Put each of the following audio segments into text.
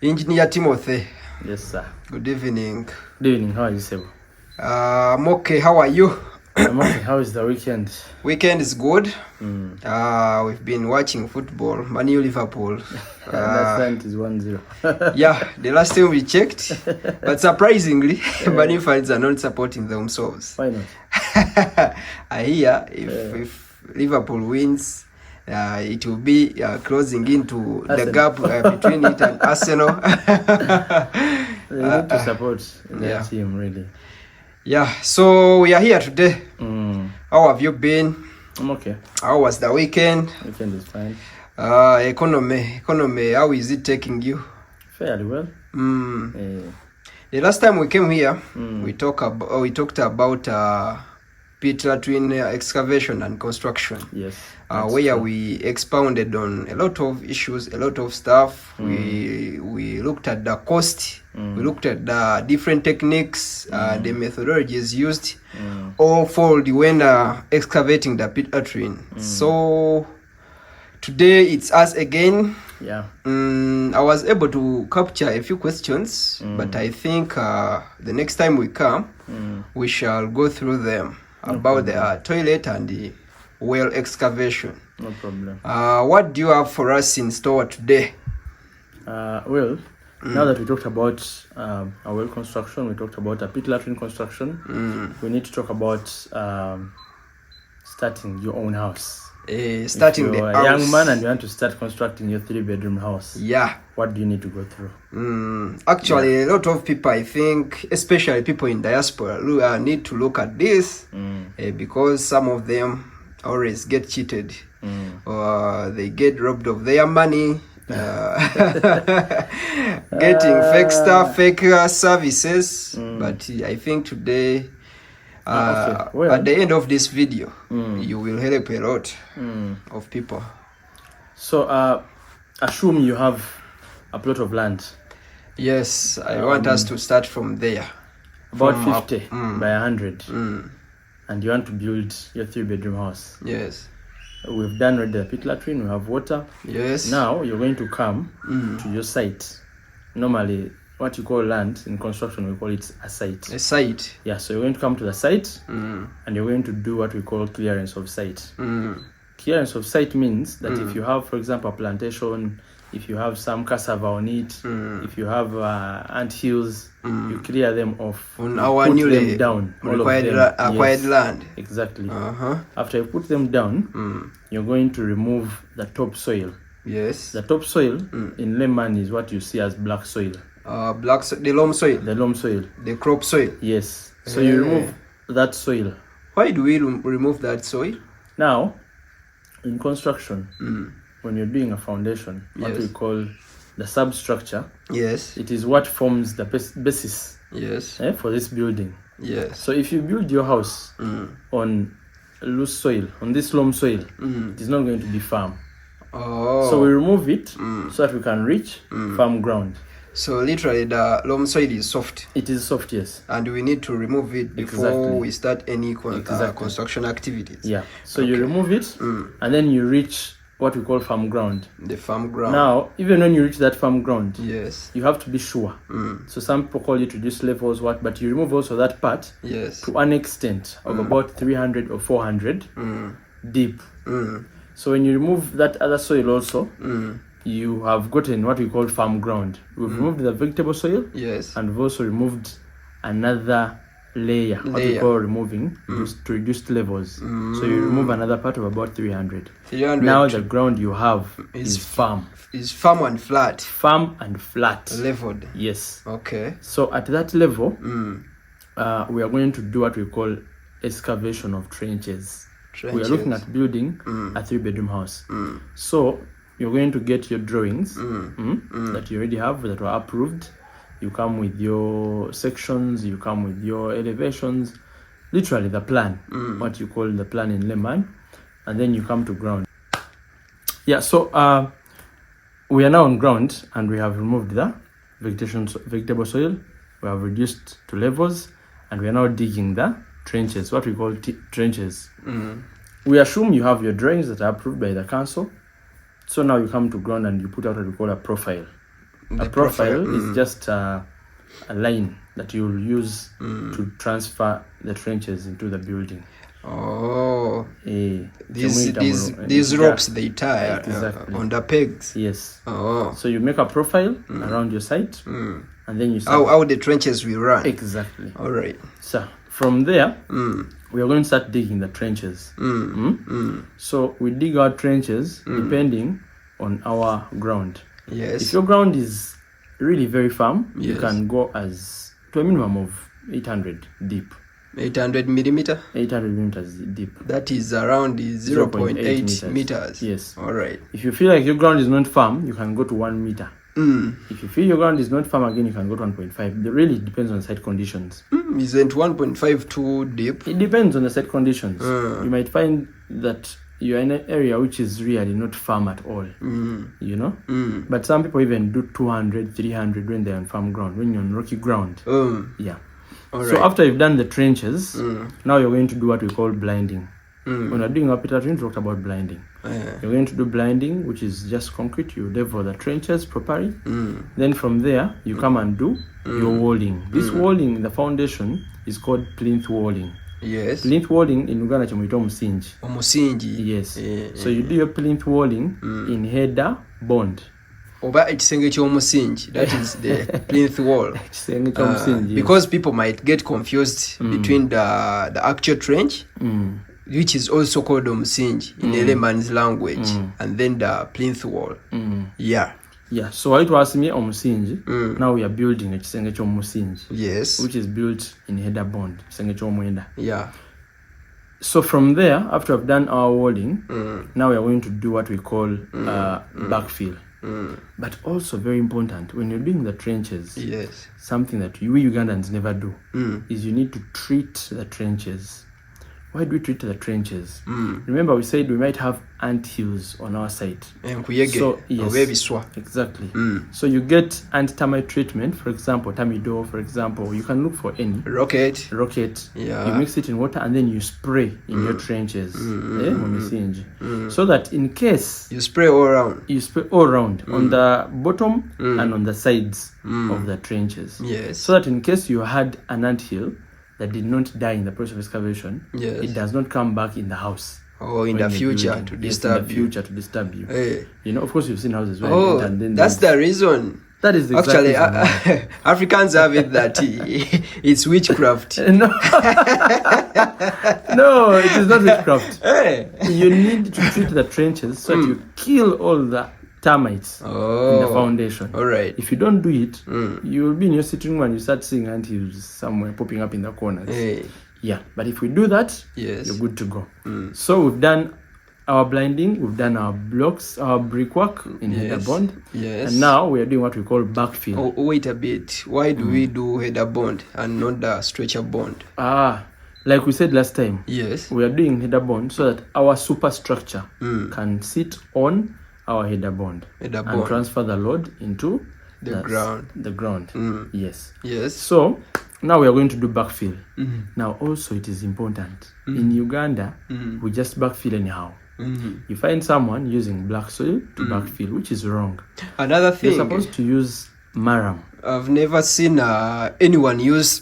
Engineer Timothy. Yes, sir. Good evening. Good evening. How are you, sir? I'm okay. How are you? I'm okay. How is the weekend? Weekend is good. We've been watching football. Man U Liverpool. Understand is 1-0. Yeah, the last time we checked. But surprisingly, Man U fans are not supporting themselves. Why not? I hear if Liverpool wins, it will be closing into Arsenal. the gap between it and Arsenal. They need to support their team, really. Yeah, so we are here today. How have you been? I'm okay. How was the weekend? Weekend is fine. Economy, how is it taking you? Fairly well. The last time we came here, we talked about pit latrine excavation and construction. Yes. Where we expounded on a lot of issues, a lot of stuff. We looked at the cost. We looked at the different techniques, the methodologies used, all fold when excavating the pit latrine. So today it's us again. Yeah. I was able to capture a few questions, but I think the next time we come, we shall go through them about the toilet and the well excavation. No problem. What do you have for us in store today? Well, now that we talked about a well construction, we talked about a pit latrine construction, we need to talk about starting your own house. Starting if you're the a house. young man and you want to start constructing your 3-bedroom house, what do you need to go through? Actually, a lot of people, I think, especially people in diaspora, need to look at this because some of them always get cheated or they get robbed of their money, getting fake stuff, fake services. But I think today, Well, at the end of this video, you will help a lot of people. So, assume you have a plot of land. Yes, I want us to start from there. About 50 by 100. And you want to build your 3-bedroom house. Yes. We've done already the pit latrine, we have water. Yes. Now you're going to come to your site. Normally, what you call land in construction, we call it a site. A site. Yeah, so you're going to come to the site and you're going to do what we call clearance of site. Clearance of site means that if you have, for example, a plantation, if you have some cassava on it, if you have ant hills, you clear them off. On you our put newly them down. acquired land. Exactly. After you put them down, you're going to remove the topsoil. Yes. The topsoil in layman is what you see as black soil. The loam soil. The loam soil. The crop soil. Yes. So you remove that soil. Why do we remove that soil? Now, in construction, when you're doing a foundation, what we call the substructure, it is what forms the basis for this building. Yes. So if you build your house on loose soil, on this loam soil, it is not going to be firm. So we remove it so that we can reach firm ground. So literally the loam soil is soft. It is soft, yes. And we need to remove it before we start any construction activities. Yeah. So you remove it and then you reach what we call firm ground. The firm ground. Now, even when you reach that firm ground, you have to be sure. So some people call it reduced levels, but you remove also that part to an extent of about 300 or 400 deep. So when you remove that other soil also, you have gotten what we call firm ground. We've removed the vegetable soil, and we've also removed another layer, what we call removing to reduced levels. So you remove another part of about 300. Now the ground you have is firm. Is firm and flat. Firm and flat. Leveled. Yes. Okay. So at that level, we are going to do what we call excavation of trenches. We are looking at building a 3-bedroom house. So you're going to get your drawings that you already have that were approved. You come with your sections, you come with your elevations, literally the plan, what you call the plan in layman, and then you come to ground. Yeah, so we are now on ground and we have removed the vegetable soil, we have reduced to levels, and we are now digging the trenches, what we call trenches. We assume you have your drawings that are approved by the council. So now you come to ground and you put out what we call a profile. A profile is just a line that you'll use to transfer the trenches into the building. Oh, These these ropes they tie exactly. On the pegs. Yes. Oh, So you make a profile around your site, and then you start how the trenches will run. Exactly. All right. So from there, we are going to start digging the trenches. So we dig our trenches depending on our ground. Yes. If your ground is really very firm, yes, you can go as to a minimum of 800 deep. 800 millimeter? 800 millimeters deep. That is around 0.8 meters. Yes. All right. If you feel like your ground is not firm, you can go to 1 meter. If you feel your ground is not firm again, you can go to 1.5. It really depends on the site conditions. Isn't 1.5 too deep? It depends on the site conditions. You might find that you're in an area which is really not firm at all, you know? But some people even do 200, 300 when they're on firm ground, when you're on rocky ground. Yeah. All right. So after you've done the trenches, now you're going to do what we call blinding. When we're doing our Peter we talked about blinding. You're going to do blinding, which is just concrete. You level the trenches properly. Then from there, you come and do your walling. This walling in the foundation is called plinth walling. Yes. Plinth walling in Uganda chimuyita omusingi. Omusingi. Yes. So you do your plinth walling in header bond. Oba ekisenge ky'omusingi, that is the plinth wall. Because people might get confused between the actual trench, which is also called omusingi in the layman's language, and then the plinth wall. Yeah. Yeah, so it was me omusingi. Now we are building ekisenge ky'omusingi. Yes. Which is built in header bond, ekisenge ky'omwenda. Yeah. So from there, after I've done our walling, now we are going to do what we call backfill. But also very important, when you're doing the trenches, yes, something that we Ugandans never do is you need to treat the trenches. Why do we treat the trenches? Remember we said we might have ant hills on our site. So yes, exactly. So you get anti-termite treatment, for example, Tamido, for example. You can look for any rocket. Yeah. You mix it in water and then you spray in your trenches. So that in case you spray all around. You spray all around on the bottom and on the sides of the trenches. Yes. So that in case you had an ant hill that did not die in the process of excavation, yes, it does not come back in the house. Or in the future to disturb you. Hey. You know, of course, you've seen houses where and then that's the reason. That is exactly Africans have it that it's witchcraft. No, it is not witchcraft. Hey. You need to treat the trenches so that you kill all the termites in the foundation. All right. If you don't do it, you will be in your sitting room and you start seeing ant hills somewhere popping up in the corners. Hey. Yeah, but if we do that, yes, you're good to go. So we've done our blinding, we've done our blocks, our brickwork in header bond. Yes. And now we are doing what we call backfill. Oh, wait a bit. Why do we do header bond and not the stretcher bond? Like we said last time. Yes. We are doing header bond so that our superstructure can sit on our header bond and transfer the load into the ground. Yes. So now we are going to do backfill. Now also it is important. In Uganda, we just backfill anyhow. You find someone using black soil to backfill, which is wrong. Another thing, you're supposed to use maram. I've never seen anyone use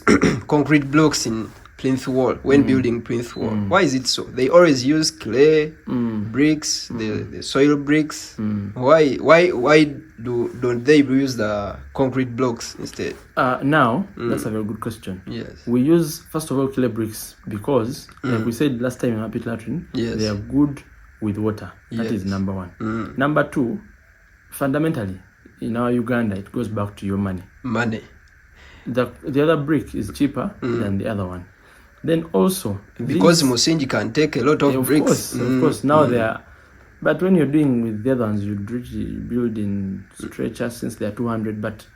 concrete blocks in plinth wall when building plinth wall. Why is it so? They always use clay bricks, the soil bricks. Why don't they use the concrete blocks instead? Now that's a very good question. Yes, we use first of all clay bricks because like we said last time in our pit latrine, they are good with water. That is number one. Number two, fundamentally in our Uganda it goes back to your money. The other brick is cheaper than the other one. Then also because Musingi can take a lot of bricks. Of course, now they are. But when you're doing with the other ones, you build in stretchers since they are 200. But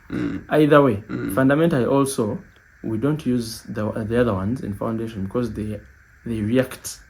either way, fundamentally also, we don't use the other ones in foundation because they react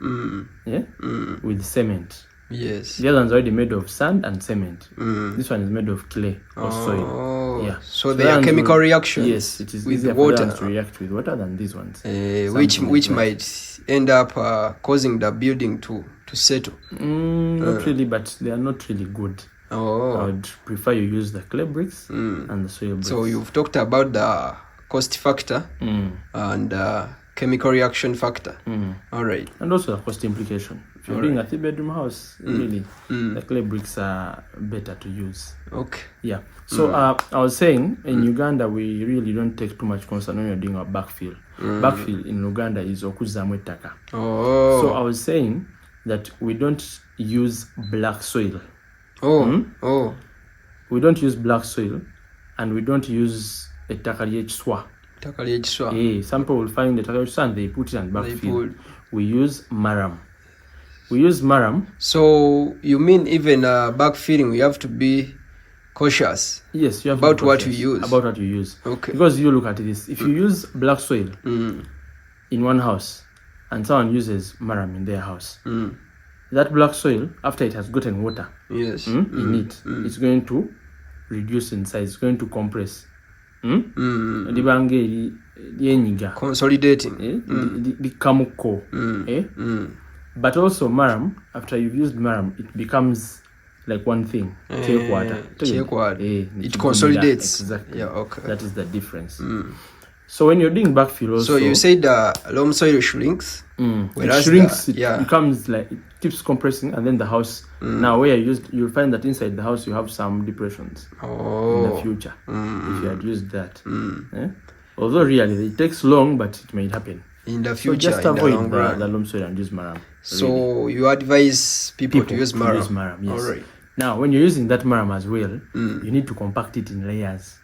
with cement. Yes. The other one's already made of sand and cement. This one is made of clay or soil. Yeah. So they are chemical reactions. Yes, it is with easier water for them to react with water than these ones. Which might end up causing the building to settle. Not really, but they are not really good. I would prefer you use the clay bricks and the soil bricks. So you've talked about the cost factor and chemical reaction factor. All right. And also the cost implication. If you're doing a 3-bedroom house, really, the clay bricks are better to use. Okay. Yeah. So I was saying, in Uganda, we really don't take too much concern when you're doing a backfill. Backfill in Uganda is okuzamu ettaka. So I was saying that we don't use black soil. We don't use black soil, and we don't use ettaka ly'ekiswa. Some people will find the ettaka ly'ekiswa and they put it on backfill. We use marram. So you mean even backfilling, we have to be cautious? Yes, you have about to be cautious what you use. Okay. Because you look at this. If you use black soil in one house and someone uses marram in their house, that black soil, after it has gotten water in it, it's going to reduce in size. It's going to compress. Consolidating. But also marram, after you've used marram, it becomes like one thing. It consolidates. Exactly. Yeah, okay. That is the difference. So when you're doing backfill also... So you said loam soil shrinks? It shrinks, it becomes like, it keeps compressing, and then the house, now where you'll find that inside the house you have some depressions in the future if you had used that. Although really it takes long, but it may happen. In the future, so just avoid the loam soil and use marram. So you advise people to use marram? Yes. All right. Now, when you're using that marram as well, you need to compact it in layers.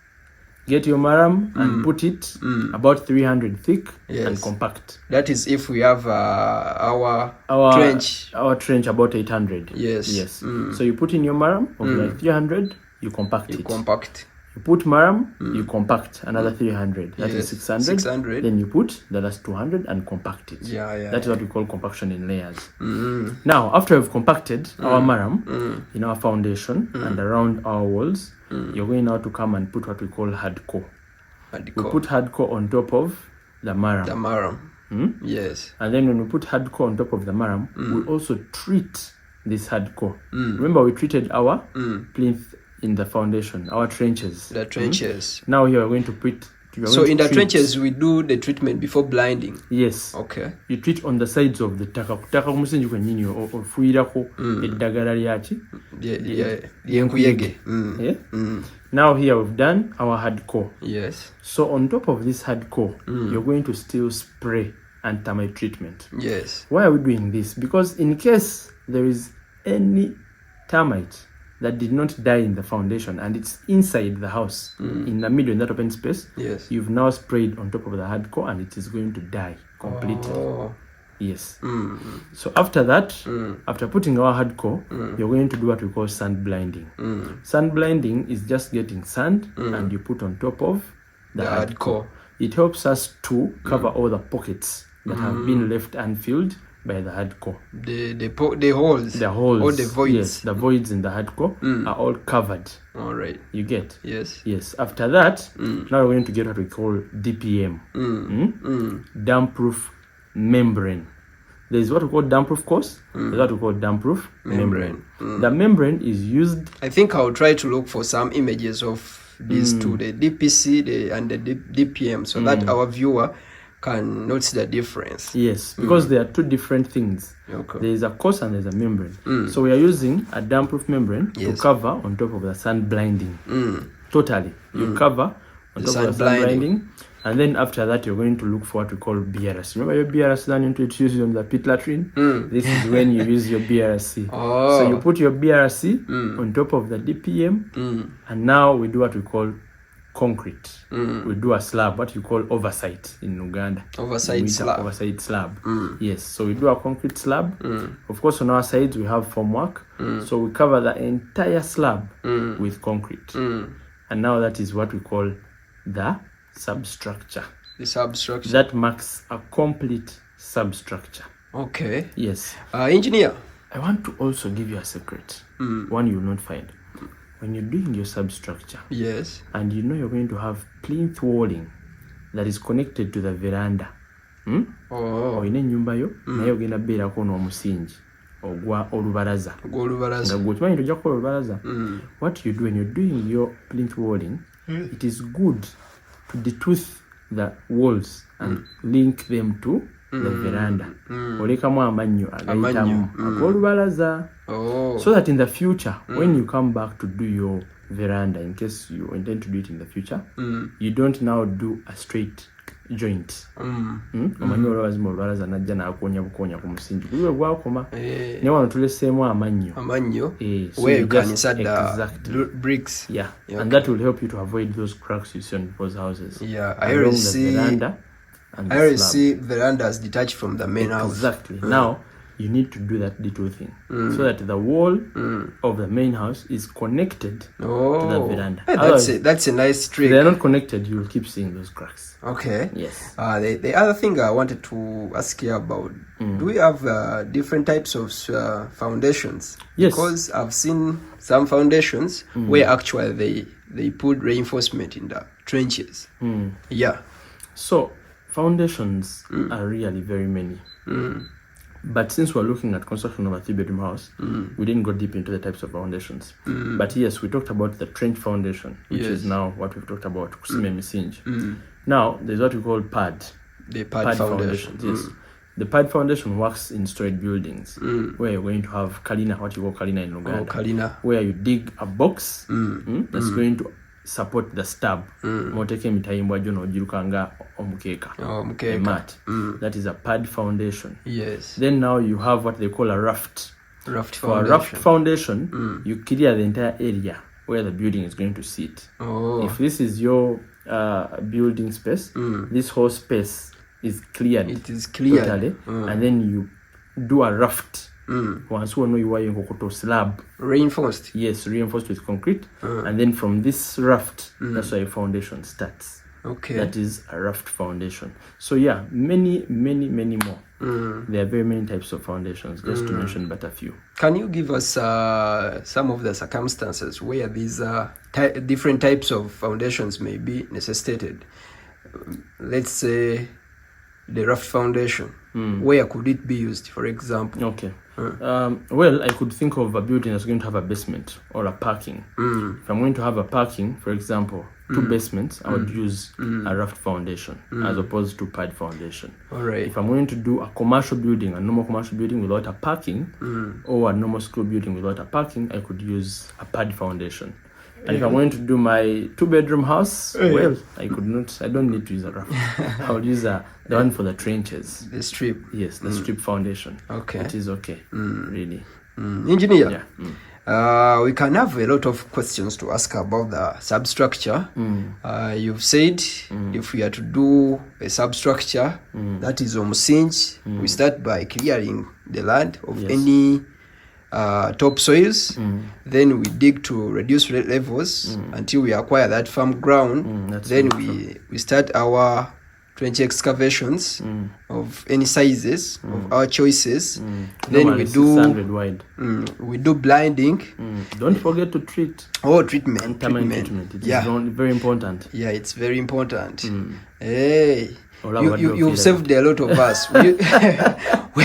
Get your marram and put it about 300 thick and compact. That is if we have our trench. Our trench about 800. Yes. So you put in your marram of like 300, you compact it. You put marram, you compact another 300. That is 600. Then you put the last 200 and compact it. That is what we call compaction in layers. Now, after we've compacted our marram in our foundation and around our walls, you're going now to come and put what we call hardcore. We put hardcore on top of the marram. Yes. And then when we put hardcore on top of the marram, we also treat this hardcore. Remember, we treated our plinth in the foundation, our trenches. The trenches. Now here we're going to put... So in the trenches, we do the treatment before blinding? Yes. Okay. You treat on the sides of the taka. Taka kumusenju kwenyini ofuirako eddagala lyaki? Yenkuyege. Now here we've done our hardcore. Yes. So on top of this hardcore, you're going to still spray anti-termite treatment. Yes. Why are we doing this? Because in case there is any termite that did not die in the foundation and it's inside the house, in the middle, in that open space, you've now sprayed on top of the hardcore and it is going to die completely. Yes. So after that, after putting our hardcore, you're going to do what we call sand blinding. Sand blinding is just getting sand and you put on top of the hardcore. It helps us to cover all the pockets that have been left unfilled by the hardcore. The holes. The holes. All the voids. Yes, the voids in the hardcore are all covered. All right. You get? Yes. Yes. After that, now we're going to get what we call DPM. Damp-proof membrane. There's what we call damp-proof course. There's what we call damp-proof membrane. The membrane is used... I think I'll try to look for some images of these two, the DPC and the DPM, so that our viewer can notice the difference. Yes, because there are two different things. Okay. There is a course and there's a membrane. So we are using a damp-proof membrane to cover on top of the sun blinding. Totally. You cover on top of the sun blinding. And then after that, you're going to look for what we call BRC. Remember your BRC learning to use on the pit latrine? This is when you use your BRC. So you put your BRC on top of the DPM. And now we do what we call concrete. We do a slab, what you call oversight in Uganda. Oversight slab. Yes, so we do a concrete slab. Of course, on our sides we have formwork. So we cover the entire slab with concrete. And now that is what we call the substructure. The substructure. That marks a complete substructure. Okay. Yes. Engineer, I want to also give you a secret. One you will not find. When you're doing your substructure, yes, and you know you're going to have plinth walling that is connected to the veranda, oyina ennyumba yo naye ogenda beerako n'omusingi ogwa olubalaza. Olubalaza. Nga gwe tojja kukola olubalaza. What you do when you're doing your plinth walling, it is good to detooth the walls and link them to the veranda. Olekamu amannyo agayitamu ag'olubalaza. So that in the future, when you come back to do your veranda, in case you intend to do it in the future, you don't now do a straight joint. Omanyi olubalaza najja n'akonya bukonya ku musingi gulwe gwakoma ne wano tuleseemu amannyo so where you can insert the bricks. Yeah. Okay. And that will help you to avoid those cracks you see on people's houses. Yeah, I already see verandas detached from the main house. Exactly. Now you need to do that detoothing so that the wall of the main house is connected to the veranda. Hey, that's a nice trick. If they're not connected, you will keep seeing those cracks. Okay. Yes. The other thing I wanted to ask you about, do we have different types of foundations? Yes. Because I've seen some foundations where actually they put reinforcement in the trenches. Yeah. So foundations are really very many. But since we're looking at construction of a 3-bedroom house, we didn't go deep into the types of foundations. But yes, we talked about the trench foundation, which is now what we've talked about, kusime misingi. Now, there's what we call pad. The pad foundation. Yes. The pad foundation works in storage buildings, where you're going to have kalina, what you call kalina in Uganda, where you dig a box that's going to support the stab. Moteke mitayimbwa jono ojirukanga omukeka. A mat. That is a pad foundation. Yes. Then now you have what they call a raft. For a raft foundation, you clear the entire area where the building is going to sit. If this is your building space, this whole space is cleared. It is cleared. Totally. And then you do a raft. Once you know you are in slab. Reinforced. Yes, reinforced with concrete. And then from this raft, that's why a foundation starts. Okay. That is a raft foundation. So yeah, many more. There are very many types of foundations, just to mention but a few. Can you give us some of the circumstances where these different types of foundations may be necessitated? Let's say the raft foundation. Where could it be used, for example? Okay. Well, I could think of a building that's going to have a basement or a parking. If I'm going to have a parking, for example, 2 basements, I would use a raft foundation as opposed to pad foundation. All right. If I'm going to do a commercial building, a normal commercial building without a parking, or a normal school building without a parking, I could use a pad foundation. And if I'm going to do my 2-bedroom house, well, I don't need to use a raft. I would use the one for the trenches. The strip. Yes, the strip foundation. Okay. It is okay, really. Engineer, we can have a lot of questions to ask about the substructure. You've said if we are to do a substructure, that is omusingi, we start by clearing the land of any topsoils, then we dig to reduce levels until we acquire that farm ground. Then we start our trench excavations of any sizes of our choices. Then we do blinding. Don't forget to treat. Treatment. It is very important. Yeah, it's very important. Hey, you've saved a lot of us.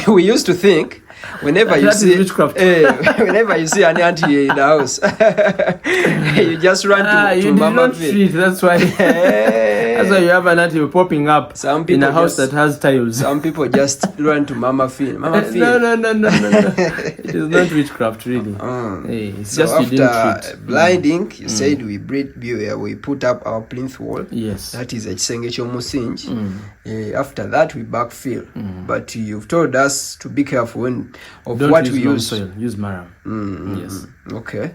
We used to think whenever you see an auntie in the house, you just run to Mama Phil. That's why. That's why you have an auntie popping up in a house that has tiles. Some people just run to Mama Phil. No. It is not witchcraft, really. It's so just you didn't treat. Blinding, you said we put up our plinth wall. Yes. That is a kisenge ky'omusingi. After that, we backfill. But you've told us to be careful Don't what use we use. soil. Use marram. Yes. Okay.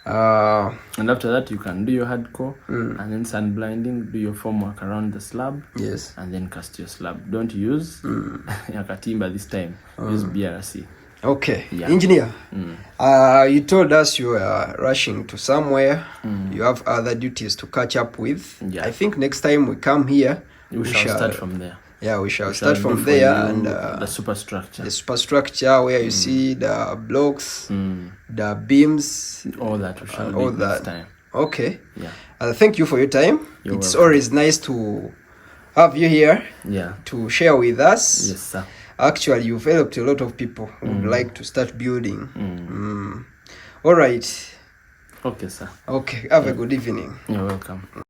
And after that, you can do your hardcore and then sun blinding, do your formwork around the slab. Yes. And then cast your slab. Don't use Yakatimba this time. Use BRC. Okay. Yeah. Engineer, you told us you are rushing to somewhere. You have other duties to catch up with. Yeah. I think next time we come here, we shall start from there. Yeah, we shall start from there and the superstructure. The superstructure where you see the blocks, the beams, all that we shall all do that. next time. Okay. Yeah. Thank you for your time. It's welcome. always nice to have you here. Yeah. To share with us. Yes, sir. Actually, you've helped a lot of people who would like to start building. All right. Okay, sir. Okay, have a good evening. You're welcome.